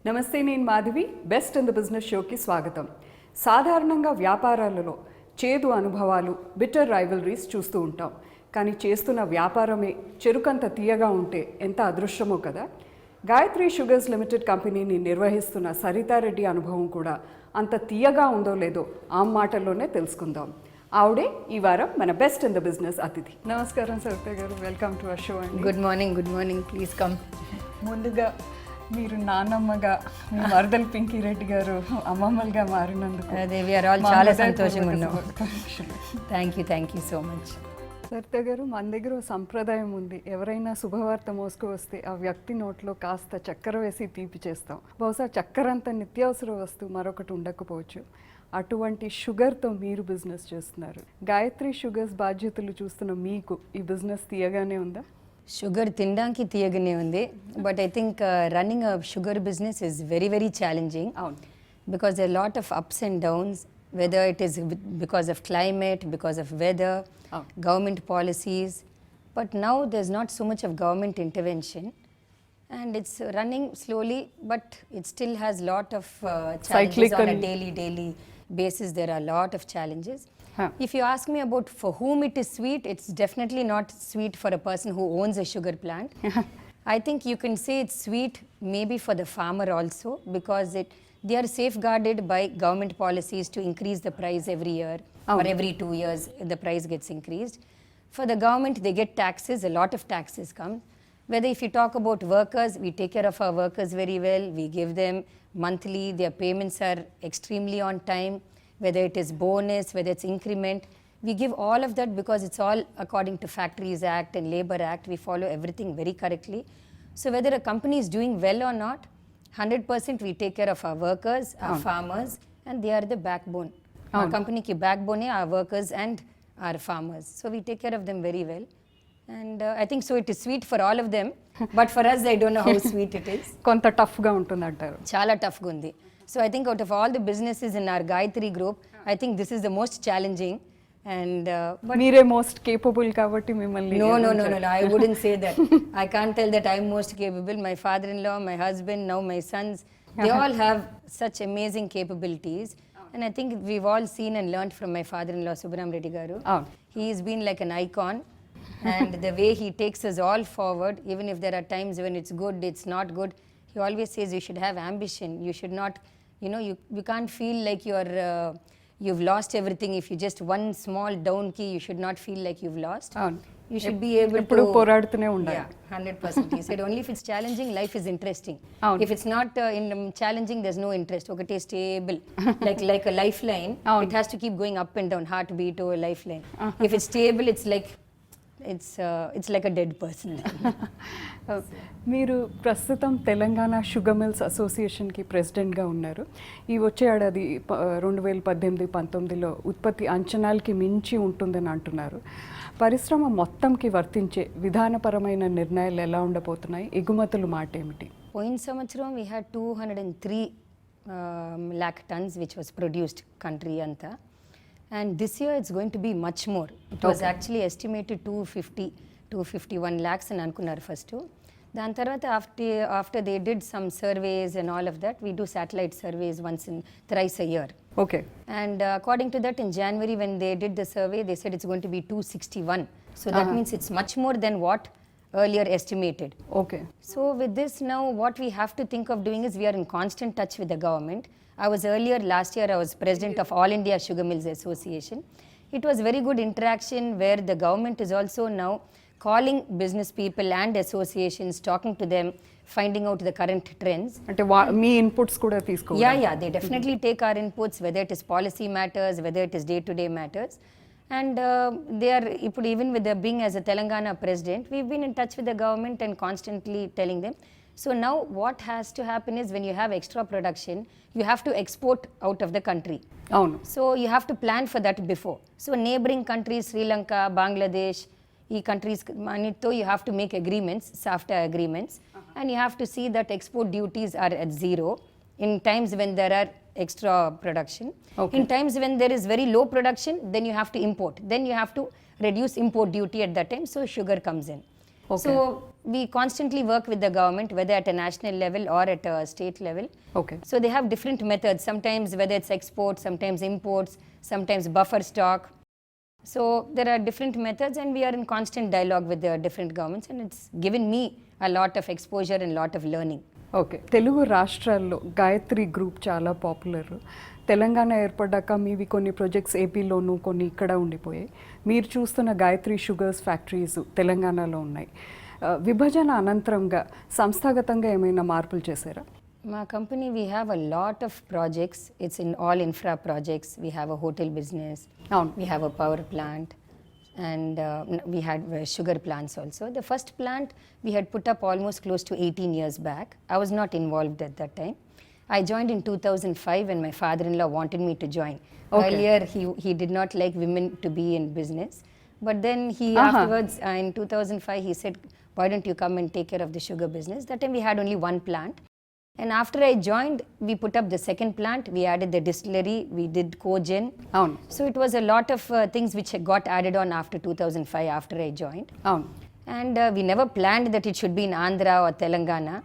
నమస్తే, నేను Madhavi. Best in the business షోకి స్వాగతం. సాధారణంగా వ్యాపారాలలో చేదు అనుభవాలు, బిటర్ రైవలరీస్ చూస్తూ ఉంటాం. కానీ చేస్తున్న వ్యాపారమే చెరుకంత తీయగా ఉంటే ఎంత అదృష్టమో కదా. గాయత్రి షుగర్స్ లిమిటెడ్ కంపెనీని నిర్వహిస్తున్న సరితా రెడ్డి అనుభవం కూడా అంత తీయగా ఉందో లేదో ఆ మాటల్లోనే తెలుసుకుందాం. ఆవిడే ఈ వారం మన బెస్ట్ ఇన్ ద బిజినెస్ అతిథి. నమస్కారం సరిత గారు, వెల్కమ్ టు అవర్ షో అండి. Good morning, please come. ముందుగా మీరు నాన్నమ్మగా, మీ మరదలు పింకీ రెడ్డి గారు అమ్మమ్మలుగా మారినందుకు అదే వీఆర్ ఆల్ చాలా సంతోషంగా ఉన్నాం. Thank you so much. Saritha గారు, మన దగ్గర ఓ సంప్రదాయం ఉంది. ఎవరైనా శుభవార్త మోసుకు వస్తే ఆ వ్యక్తి నోట్లో కాస్త చక్కెర వేసి తీపి చేస్తాం. బహుశా చక్కెర అంత నిత్యావసర వస్తువు మరొకటి ఉండకపోవచ్చు. అటువంటి షుగర్తో మీరు బిజినెస్ చేస్తున్నారు. గాయత్రి షుగర్స్ బాధ్యతలు చూస్తున్న మీకు ఈ బిజినెస్ తీయగానే ఉందా? షుగర్ తినడానికి తీయగానే ఉంది, but I think running a sugar business is very very challenging. Because they lot of ups and downs, whether it is because of climate, because of weather, government policies. But now there's not so much of government intervention and it's running slowly, but it still has lot of challenges on a daily basis. There are a lot of challenges. If you ask me about for whom it is sweet, it's definitely not sweet for a person who owns a sugar plant. I think you can say it's sweet maybe for the farmer also, because they are safeguarded by government policies to increase the price every year or every 2 years the price gets increased. For the government, they get taxes, a lot of taxes come. Whether if you talk about workers, we take care of our workers very well. We give them monthly, their payments are extremely on time. Whether it is bonus, whether it's increment, we give all of that because it's all according to Factories Act and Labour Act. We follow everything very correctly. So whether a company is doing well or not, 100% we take care of our workers, our farmers, and they are the backbone. Our company ki backbone hai our workers and our farmers. So we take care of them very well. And I think so it is sweet for all of them. But for us, I don't know how sweet it is. కొంత టఫ్గా ఉంటుందంటారు. చాలా టఫ్గా ఉంది. So I think out of all the businesses in our Gayatri group, I think this is the most challenging. And but మీరే most capable కాబట్టి మిమ్మల్ని no, I wouldn't say that. I can't tell that I'm most capable. My father-in-law, my husband, now my sons, they all have such amazing capabilities. And I think we've all seen and learned from my father-in-law, Saritha Reddy garu. He's been like an icon. And the way he takes us all forward, even if there are times when it's good, it's not good, he always says you should have ambition. You should not, you can't feel like you've lost everything. If you just one small down key, you should not feel like you've lost. You should be able to పోరాడుతూనే ఉండాలి. 100%. He said only if it's challenging, life is interesting. If it's not challenging, there's no interest. Okay, stable, like a lifeline. It has to keep going up and down, heartbeat or a lifeline. If it's stable, it's like a dead person. మీరు ప్రస్తుతం Telangana sugar mills అసోసియేషన్కి ప్రెసిడెంట్గా ఉన్నారు. ఈ వచ్చే ఏడాది 2018-19లో ఉత్పత్తి అంచనాలకి మించి ఉంటుందని అంటున్నారు. పరిశ్రమ మొత్తంకి వర్తించే విధానపరమైన నిర్ణయాలు ఎలా ఉండబోతున్నాయి? ఎగుమతులు మాట ఏమిటి? పోయిన సంవత్సరం we had 203 lakh tons which was produced country anta. And this year it's going to be much more. It was actually estimated 251 lakhs అని అనుకున్నారు ఫస్ట్. దాని తర్వాత after they did some surveys and all of that, we do satellite surveys thrice a year. Okay. And according to that, in January when they did the survey, they said it's going to be 261. So that means it's much more than what earlier estimated. Okay. So with this now, what we have to think of doing is we are in constant touch with the government. Last year I was president of All India Sugar Mills Association. It was very good interaction where the government is also now calling business people and associations, talking to them, finding out the current trends. అంటే మీ inputs కూడా తీసుకోవాలి. Yeah, they definitely take our inputs, whether it is policy matters, whether it is day-to-day matters. And they are, even with being as a Telangana president, we've been in touch with the government and constantly telling them. So now what has to happen is when you have extra production, you have to export out of the country. So you have to plan for that before. So neighboring countries, Sri Lanka, Bangladesh, these countries, you have to make agreements, SAFTA agreements, and you have to see that export duties are at zero in times when there are extra production. In times when there is very low production, then you have to import. Then you have to reduce import duty at that time, so sugar comes in. So we constantly work with the government, whether at a national level or at a state level. Okay. So they have different methods, sometimes whether it's exports, sometimes imports, sometimes buffer stock. So there are different methods, and we are in constant dialogue with the different governments, and it's given me a lot of exposure and lot of learning. Okay, Telugu రాష్ట్రాల్లో Gayatri group చాలా popular. Telangana ఏర్పడ్డాక మీవి కొన్ని projects ఏపీలోను, కొన్ని ఇక్కడ ఉండిపోయాయి. మీరు చూస్తున్న గాయత్రి షుగర్స్ ఫ్యాక్టరీస్ తెలంగాణలో ఉన్నాయి. విభజన అనంతరంగా సంస్థాగతంగా ఏమైనా మార్పులు చేశారా? My company, we have a lot of projects. It's in all infra projects. We have a hotel business. అవును. We have a power plant, and we had sugar plants also. The first plant we had put up almost close to 18 years back. I was not involved at that time. I joined in 2005 when my father-in-law wanted me to join. Okay. Earlier he did not like women to be in business, but then he afterwards in 2005 he said, why don't you come and take care of the sugar business? That time we had only one plant. And after I joined, we put up the second plant, we added the distillery, we did cogen. అవును. So it was a lot of things which got added on after 2005 after I joined. అవును. And we never planned that it should be in Andhra or Telangana.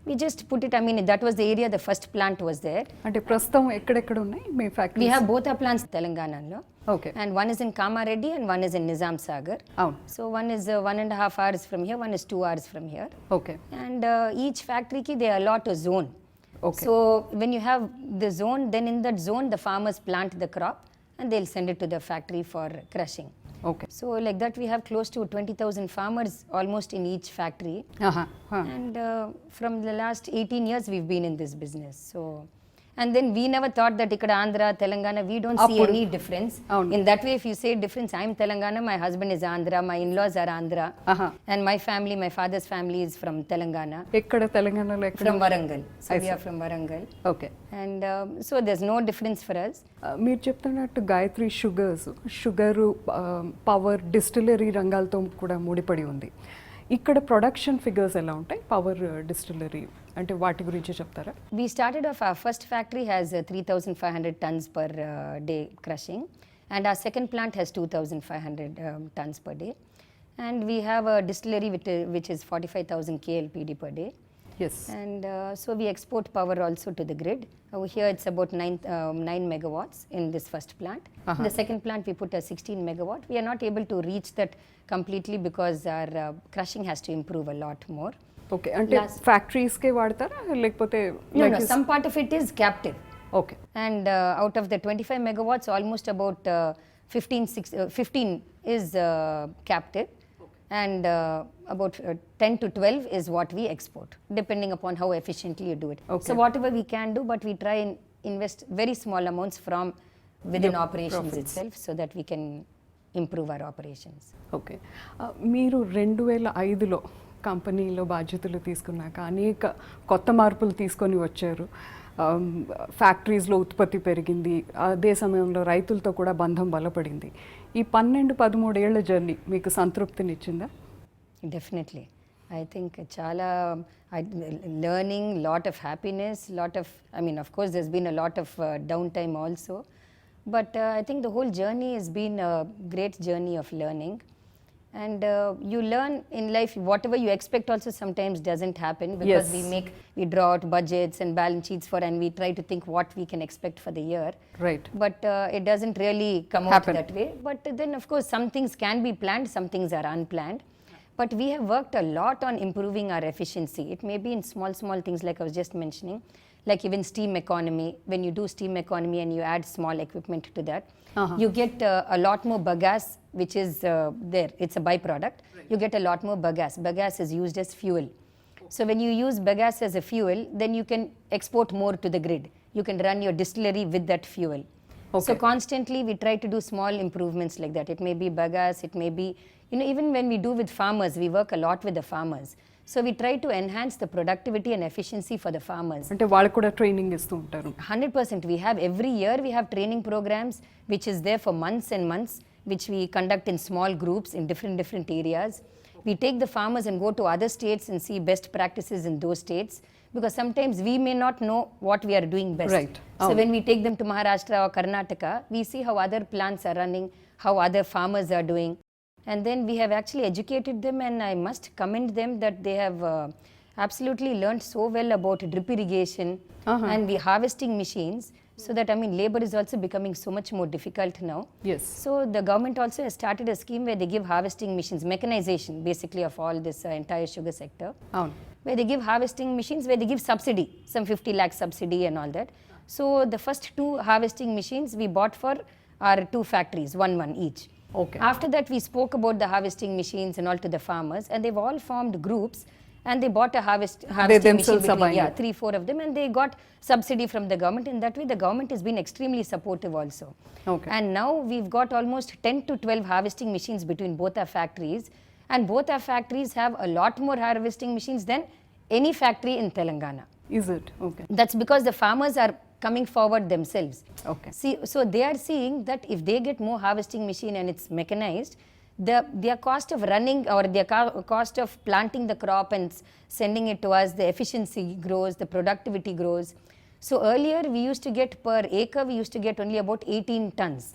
We just put it, I mean, that was the area the first plant was there. అంటే ప్రస్తుతం ఎక్కడెక్కడ ఉన్నాయి మీ factory? We have both our plants in Telangana. Okay. And one is in Kamareddy and one is in Nizam Sagar. అవును. So one is 1.5 hours from here, one is 2 hours from here. Okay. And each factory ki they allot a zone. Okay. So when you have the zone, then in that zone the farmers plant the crop and they'll send it to the factory for crushing. Okay. So like that we have close to 20,000 farmers almost in each factory. ఆహా. And from the last 18 years we've been in this business. So and then we never thought that ikkada Andhra, Telangana, we don't see any difference. Avunu. In that way, if you say difference, I'm Telangana, my husband is Andhra, my in-laws are Andhra. Aha. And my family, my father's family is from Telangana. ఎక్కడ తెలంగాణలో ఎక్కడ? From Warangal. So I we see. are from Warangal. Okay. And so there's no difference for us. మీరు చెప్తున్నట్టు Gayatri sugar power distillery రంగాలతో కూడా ముడిపడి ఉంది. ఇక్కడ ప్రొడక్షన్ ఫిగర్స్ ఎలా ఉంటాయి? పవర్ డిస్టిలరీ అంటే వాటి గురించి చెప్తారా? We started off, our first factory has 3,500 tons per day crushing, and our second plant has 2,500 tons per day. And we have a distillery which is 45,000 KLPD per day. Yes. And so we export power also to the grid. Over here it's about 9 megawatts in this first plant. In the second plant we put a 16 megawatt. We are not able to reach that completely because our crushing has to improve a lot more. Okay. అంటే ఫ్యాక్టరీస్కే వాడతారా లేకపోతే? No, some part of it is captive. Okay. And out of the 25 megawatts, almost about 15 is captive. And about 10 to 12 is what we export, depending upon how efficiently you do it. Okay. So whatever we can do, but we try and invest very small amounts from within Your operations profits. itself so that we can improve our operations. Okay. మీరు 2005లో కంపెనీలో బాధ్యతలు తీసుకున్నాక అనేక కొత్త మార్పులు తీసుకొని వచ్చారు. ఫ్యాక్టరీస్లో ఉత్పత్తి పెరిగింది, అదే సమయంలో రైతులతో కూడా బంధం బలపడింది. ఈ 12-13 ఏళ్ల జర్నీ మీకు సంతృప్తినిచ్చిందా? Definitely. I think chala learning, lot of happiness, I mean, of course there's been a lot of downtime also, but I think the whole journey has been a great journey of learning. And you learn in life, whatever you expect also sometimes doesn't happen, because Yes. we draw out budgets and balance sheets and we try to think what we can expect for the year. Right. But it doesn't really come Happen. out that way. But then of course some things can be planned, some things are unplanned. But we have worked a lot on improving our efficiency. It may be in small things like I was just mentioning, like even steam economy. When you do steam economy and you add small equipment to that, you get a lot more bagasse, which is there. It's a byproduct. You get a lot more bagasse. Bagasse is used as fuel. So when you use bagasse as a fuel, then you can export more to the grid. You can run your distillery with that fuel. Okay. So constantly we try to do small improvements like that. It may be bagasse, it may be, even when we do with farmers, we work a lot with the farmers. So we try to enhance the productivity and efficiency for the farmers. అంటే వాళ్ళకు కూడా training ఇస్తూ ఉంటారు? 100%. We have every year we have training programs which is there for months and months, which we conduct in small groups in different areas. We take the farmers and go to other states and see best practices in those states, because sometimes we may not know what we are doing best. Right. So when we take them to Maharashtra or Karnataka, we see how other plants are running, how other farmers are doing. And then we have actually educated them, and I must commend them that they have absolutely learned so well about drip irrigation and the harvesting machines, so that labor is also becoming so much more difficult now. Yes. So the government also has started a scheme where they give harvesting machines, mechanization basically of all this entire sugar sector, where they give harvesting machines, where they give subsidy, some 50 lakh subsidy and all that. So the first 2 harvesting machines we bought for our 2 factories, one each. Okay. After that, we spoke about the harvesting machines and all to the farmers, and they've all formed groups, and they bought a harvesting machine between 3-4 of them, and they got subsidy from the government. In that way, the government has been extremely supportive also. Okay. And now we've got almost 10 to 12 harvesting machines between both our factories, and both our factories have a lot more harvesting machines than any factory in Telangana. Is it? Okay. That's because the farmers are coming forward themselves. Okay. See, so they are seeing that if they get more harvesting machine and it's mechanized, their cost of running or their cost of planting the crop and sending it to us, the efficiency grows, the productivity grows. So earlier we used to get per acre, we used to get only about 18 tons.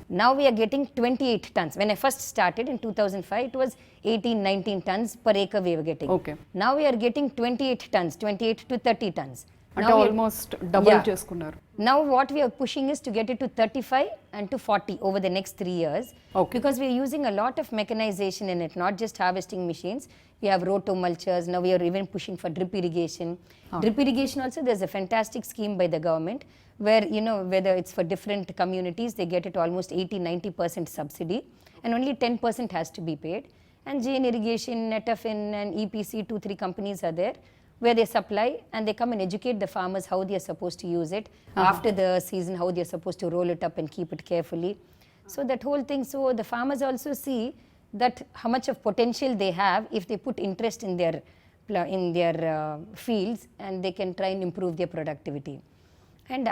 Now we are getting 28 tons. When I first started in 2005, it was 18-19 tons per acre we were getting. Okay. Now we are getting 28 tons, 28 to 30 tons. అంటే almost double చేసుకున్నారు. Now what we are pushing is to get it to 35 and to 40 over the next 3 years. Okay. Because we are using a lot of mechanization in it, not just harvesting machines. We have roto-mulchers. Now we are even pushing for drip irrigation. Drip irrigation also, there's a fantastic scheme by the government where, whether it's for different communities, they get it almost 80-90% subsidy, and only 10% has to be paid. And JN Irrigation, Netafin and EPC, 2-3 companies are there, where they supply and they come and educate the farmers how they are supposed to use it after the season, how they are supposed to roll it up and keep it carefully. So that whole thing, so the farmers also see that how much of potential they have if they put interest in their fields, and they can try and improve their productivity. And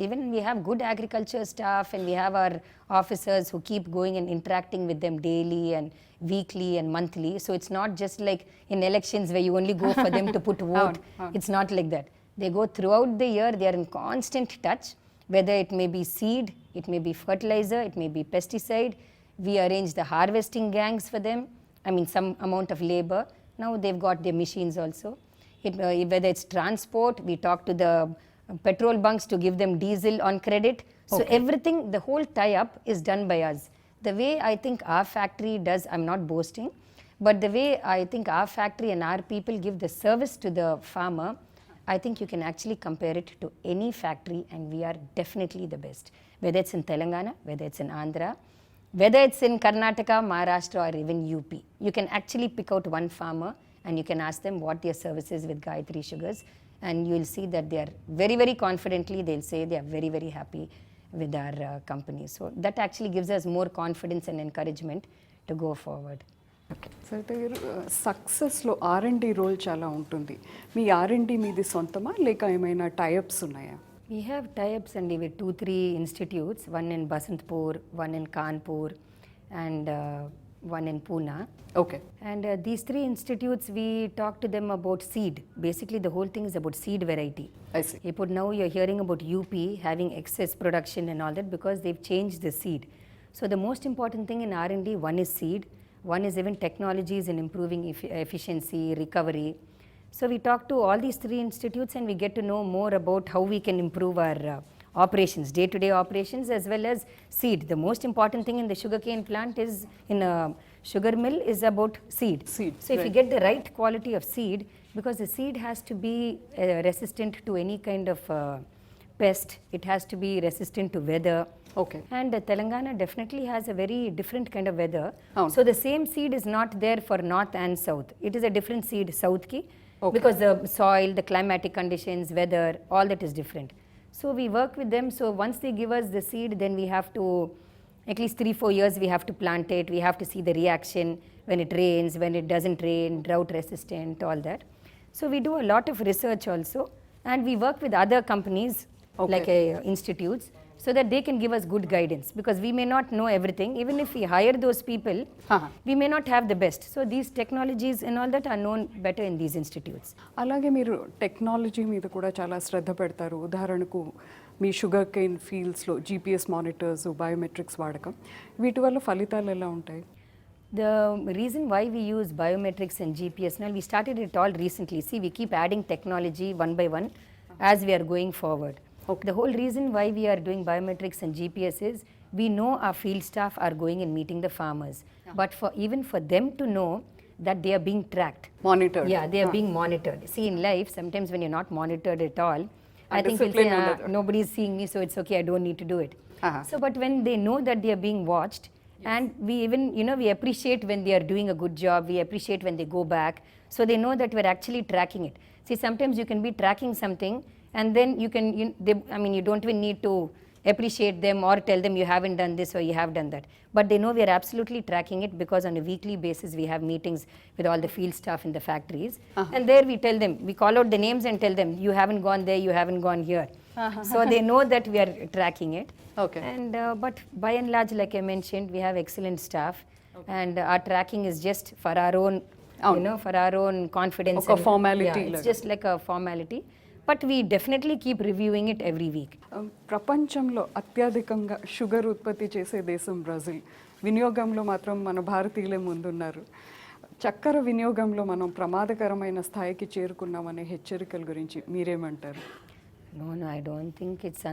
even we have good agriculture staff, and we have our officers who keep going and interacting with them daily and weekly and monthly. So it's not just like in elections where you only go for them to put vote. It's not like that. They go throughout the year, they are in constant touch, whether it may be seed, it may be fertilizer, it may be pesticide. We arrange the harvesting gangs for them, some amount of labor. Now they've got their machines also. Whether it's transport, we talk to the petrol bunks to give them diesel on credit. So everything, the whole tie-up is done by us. The way I think our factory does, I'm not boasting, but the way I think our factory and our people give the service to the farmer, I think you can actually compare it to any factory, and we are definitely the best. Whether it's in Telangana, whether it's in Andhra, whether it's in Karnataka, Maharashtra, or even UP, you can actually pick out one farmer and you can ask them what their service is with Gayatri Sugars, and you will see that they are very, very confidently, they'll say they are very, very happy with our company. So that actually gives us more confidence and encouragement to go forward. Okay. Saritha గారు, సక్సెస్లో R&D role చాలా ఉంటుంది. మీ R&D మీది సొంతమా లేక ఏమైనా tie-ups ఉన్నాయా? We have tie-ups and with 2-3 institutes, one in Basantpur, one in Kanpur, and one in Pune. Okay. And these 3 institutes, we talk to them about seed. Basically, the whole thing is about seed variety. I see. Now you're hearing about UP having excess production and all that because they've changed the seed. So the most important thing in R&D, one is seed, one is even technologies in improving efficiency, recovery. So we talk to all these 3 institutes and we get to know more about how we can improve our operations, day-to-day operations, as well as seed. The most important thing in the sugarcane plant is, in a sugar mill, is about seed. So if you get the right quality of seed, because the seed has to be resistant to any kind of pest, it has to be resistant to weather. Okay. And Telangana definitely has a very different kind of weather. So the same seed is not there for north and south. It is a different seed south ki, because the soil, the climatic conditions, weather, all that is different. So we work with them. So once they give us the seed, then we have to, at least 3-4 years we have to plant it. We have to see the reaction when it rains, when it doesn't rain, drought resistant, all that. So we do a lot of research also, and we work with other companies like institutes, so that they can give us good guidance, because we may not know everything. Even if we hire those people, we may not have the best. So these technologies and all that are known better in these institutes. అలాగే మీరు technology మీద కూడా చాలా శ్రద్ధ పెడతారు. ఉదాహరణకు మీ sugar cane ఫీల్డ్స్లో GPS మానిటర్స్, బయోమెట్రిక్స్ వాడకం, వీటి వల్ల ఫలితాలు ఎలా ఉంటాయి? The reason why we use biometrics and GPS, now we started it all recently. See, we keep adding technology one by one as we are going forward. Okay. The whole reason why we are doing biometrics and GPS is we know our field staff are going and meeting the farmers. But for even for them to know that they are being tracked. Monitored. Yeah, they are being monitored. See, in life, sometimes when you're not monitored at all, I think we'll discipline say, ఉండదు. nobody's seeing me, so it's okay, I don't need to do it. Uh-huh. So, but when they know that they are being watched, and we even, we appreciate when they are doing a good job, we appreciate when they go back, so they know that we're actually tracking it. See, sometimes you can be tracking something, and then you can, you don't even need to appreciate them or tell them you haven't done this or you have done that. But they know we are absolutely tracking it, because on a weekly basis we have meetings with all the field staff in the factories. And there we tell them, we call out the names and tell them, you haven't gone there, you haven't gone here. So they know that we are tracking it. Okay. And but by and large, like I mentioned, we have excellent staff. And our tracking is just for our own, for our own confidence. Oka and- formality yeah, it's laga. just like a formality. But we definitely keep reviewing it every week. ప్రపంచంలో అత్యధికంగా sugar ఉత్పత్తి చేసే దేశం Brazil. వినియోగంలో మాత్రం మన భారతీయులే ముందున్నారు. చక్కెర వినియోగంలో మనం ప్రమాదకరమైన స్థాయికి చేరుకున్నామనే హెచ్చరికల గురించి మీరేమంటారు? No, I don't think it's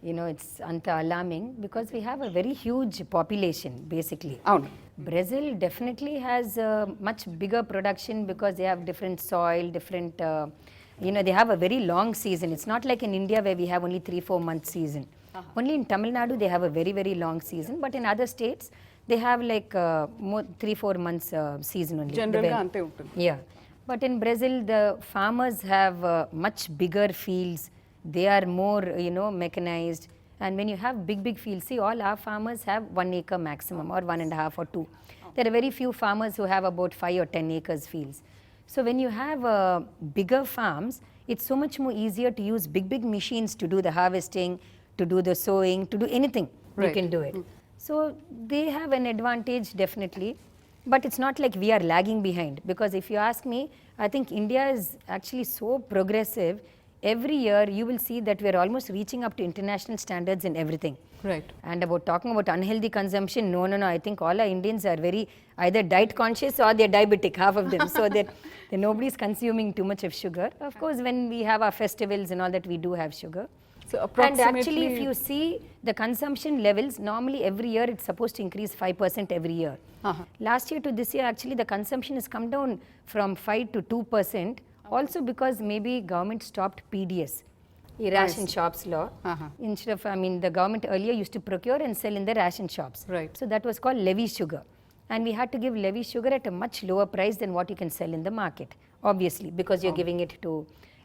it's alarming, because we have a very huge population, basically. అవును. Brazil definitely has a much bigger production, because they have different soil, different, they have a very long season. It's not like in India where we have only 3-4 month season. Only in Tamil Nadu they have a very, very long season, but in other states they have like 3-4 months season only. జనరల్గా అంతే ఉంటుంది. Yeah, but in Brazil the farmers have much bigger fields. They are more, mechanized. And when you have big fields, see, all our farmers have 1 acre maximum, or 1.5 or 2. There are very few farmers who have about 5 or 10 acres fields. So when you have bigger farms, it's so much more easier to use big machines to do the harvesting, to do the sowing, to do anything. You Right. can do it. So they have an advantage, definitely. But it's not like we are lagging behind, because if you ask me, I think India is actually so progressive. Every year you will see that we are almost reaching up to international standards in everything. Right. And about talking about unhealthy consumption, no, I think all our Indians are very either diet conscious or they're diabetic, half of them. So that nobody's consuming too much of sugar. Of course, when we have our festivals and all that, we do have sugar. So And approximately actually, if you see the consumption levels, normally every year it's supposed to increase 5% every year. Last year to this year, actually the consumption has come down from 5 to 2%. Also because maybe government stopped PDS, ration shops law. Instead of, the government earlier used to procure and sell in the ration shops. Right. So that was called levy sugar. And we had to give levy sugar at a much lower price than what you can sell in the market, obviously, because you're giving it to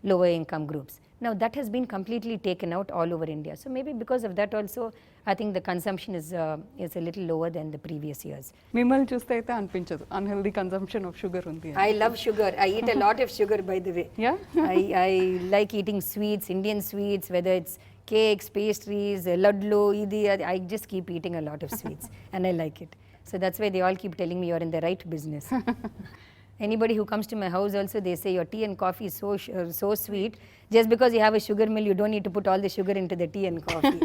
lower income groups. Now that has been completely taken out all over India. So maybe because of that also, I think the consumption is a little lower than the previous years. మిమ్మల్ని చూస్తే అయితే అనిపించదు unhealthy consumption of sugar ఉంది అని. I love sugar. I eat a lot of sugar, by the way. Yeah? I like eating sweets, Indian sweets, whether it's cakes, pastries, laddu, idi, I just keep eating a lot of sweets and I like it. So that's why they all keep telling me you're in the right business. Anybody who comes to my house also, they say your tea and coffee is so sweet. Just because you have a sugar mill, you don't need to put all the sugar into the tea and coffee.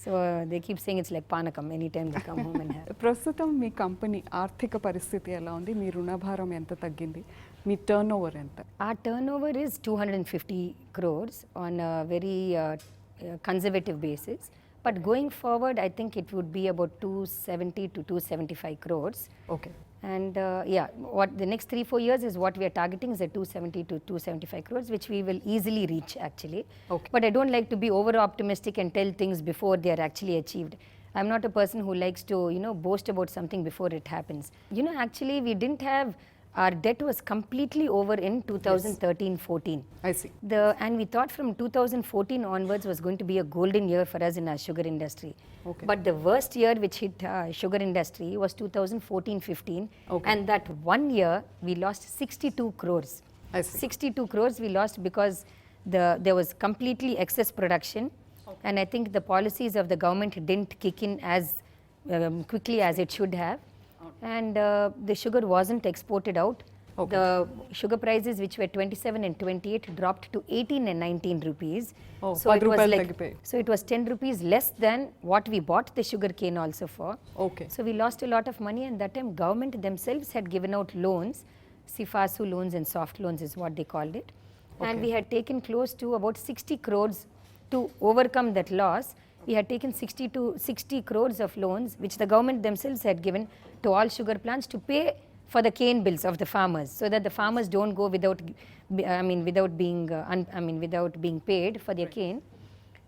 So they keep saying it's like panakam anytime they come home and have. ప్రస్తుతం మీ company ఆర్థిక పరిస్థితి ఎలా ఉంది? మీ రుణభారం ఎంత తగ్గింది? మీ turn over ఎంత? Our turnover is 250 crores on a very conservative basis. But going forward, I think it would be about 270 to 275 crores. Okay. And what the next 3-4 years is what we are targeting is at 270 to 275 crores, which we will easily reach actually. Okay. But I don't like to be over optimistic and tell things before they are actually achieved. I'm not a person who likes to, boast about something before it happens. Actually we didn't have, our debt was completely over in 2013-14. I see. And we thought from 2014 onwards was going to be a golden year for us in our sugar industry. Okay. But the worst year which hit sugar industry was 2014-15. Okay. And that 1 year we lost 62 crores. I see. 62 crores we lost because there was completely excess production. Okay. And I think the policies of the government didn't kick in as quickly as it should have. And the sugar wasn't exported out. The sugar prices which were 27 and 28 dropped to 18 and 19 rupees. Oh, So it 10 was రూపాయలు like, తగ్గిపోయాయి. so it was 10 rupees less than what we bought the sugar cane also for. Okay. So we lost a lot of money, and that time government themselves had given out loans, Sifasu loans and soft loans is what they called it. And we had taken close to about 60 crores to overcome that loss. We had taken 60 crores of loans which the government themselves had given to all sugar plants to pay for the cane bills of the farmers, so that the farmers don't go without being paid for their cane.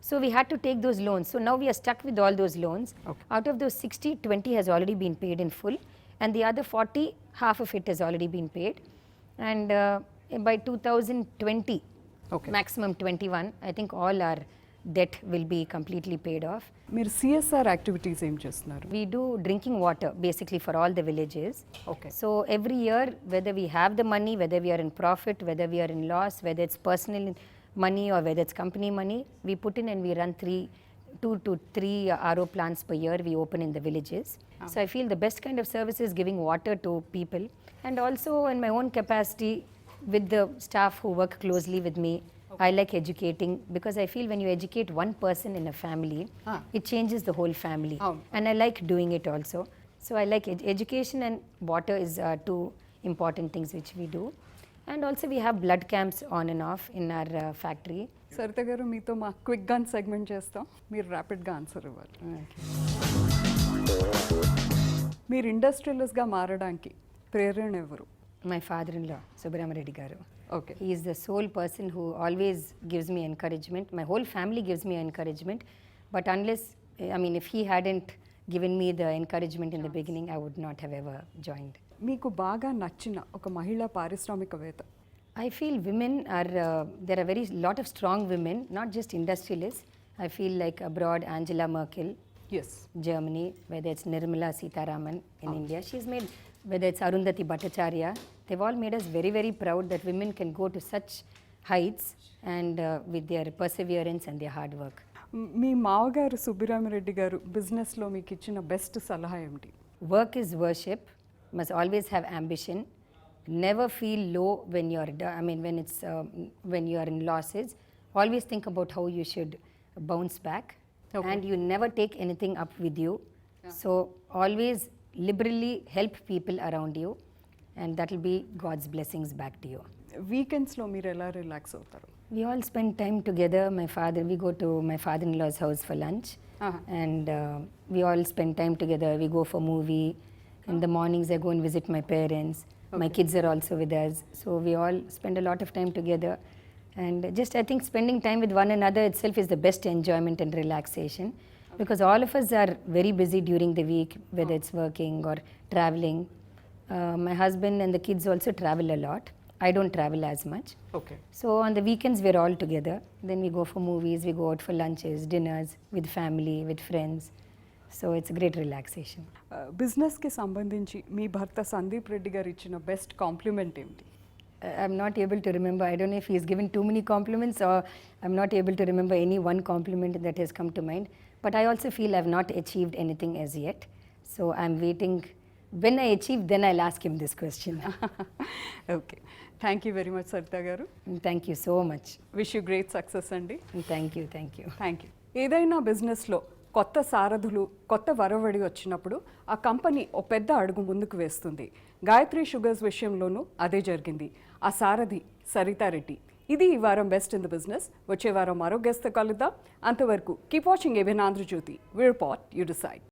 So we had to take those loans. So now we are stuck with all those loans. Out of those 60, 20 has already been paid in full, and the other 40, half of it has already been paid. And by 2020, maximum 21, I think all our debt will be completely paid off. మీరు CSR activities ఏం చేస్తున్నారు? We do drinking water basically for all the villages. Okay. So every year, whether we have the money, whether we are in profit, whether we are in loss, whether it's personal money or whether it's company money, we put in and we run 2 to 3 RO plants per year we open in the villages. So I feel the best kind of service is giving water to people, and also in my own capacity with the staff who work closely with me. I like educating, because I feel when you educate one person in a family, it changes the whole family. And I like doing it also. So I like education and water is two important things which we do. And also we have blood camps on and off in our factory. Saritha గారు, మీతో మా quick gun segment చేస్తాం, మీరు ర్యాపిడ్గా answer ఇవ్వాలి. మీరు ఇండస్ట్రియలిస్ట్గా మారడానికి ప్రేరణ ఎవరు? My father-in-law, Subramya Reddy garu. Okay. He is the sole person who always gives me encouragement. My whole family gives me encouragement. But if he hadn't given me the encouragement in the beginning, I would not have ever joined. మీకు బాగా నచ్చిన ఒక మహిళా పారిశ్రామికవేత్త? I feel women are, there are very lot of strong women, not just industrialists. I feel like abroad, Angela Merkel, Yes. Germany, whether it's Nirmala Sitharaman in India, she's made, whether it's Arundhati Bhattacharya, they've all made us very, very proud that women can go to such heights, and with their perseverance and their hard work. మీ మావగారు సుబ్బిరామిరెడ్డి గారు బిజినెస్లో మీకు ఇచ్చిన best సలహా ఏమిటి? Work is worship, must always have ambition, never feel low when you're, when you are in losses, always think about how you should bounce back. And you never take anything up with you. So always liberally help people around you, and that will be God's blessings back to you. వీకెండ్స్లో మీరు ఎలా relax అవుతారు? We all spend time together. We go to my father-in-law's house for lunch, and we all spend time together. We go for movie. In the mornings I go and visit my parents. My kids are also with us. So we all spend a lot of time together. And just I think spending time with one another itself is the best enjoyment and relaxation, because all of us are very busy during the week, whether it's working or traveling. My husband and the kids also travel a lot. I don't travel as much. Okay. So on the weekends we're all together. Then we go for movies, we go out for lunches, dinners with family, with friends. So it's a great relaxation. బిజినెస్కి సంబంధించి మీ భర్త సందీప్ రెడ్డి గారు ఇచ్చిన best compliment ఏమిటి? I'm not able to remember. I don't know if he's given too many compliments, or I'm not able to remember any one compliment that has come to mind. But I also feel I've not achieved anything as yet. So I'm waiting. When I achieve, then I'll ask him this question. Okay, thank you very much Saritha గారు. Thank you so much. Wish you great success అండి. Thank you. Thank you. ఏదైనా బిజినెస్లో కొత్త సారథులు, కొత్త వరవడి వచ్చినప్పుడు ఆ company ఓ పెద్ద అడుగు ముందుకు వేస్తుంది. గాయత్రి షుగర్స్ విషయంలోనూ అదే జరిగింది. ఆ సారథి సరితా రెడ్డి. ఇది ఈ వారం బెస్ట్ ఇన్ ద బిజినెస్. వచ్చే వారం మరో గెస్ట్తో కలుద్దాం. అంతవరకు keep watching ABN Andhrajyothy. We report, you decide.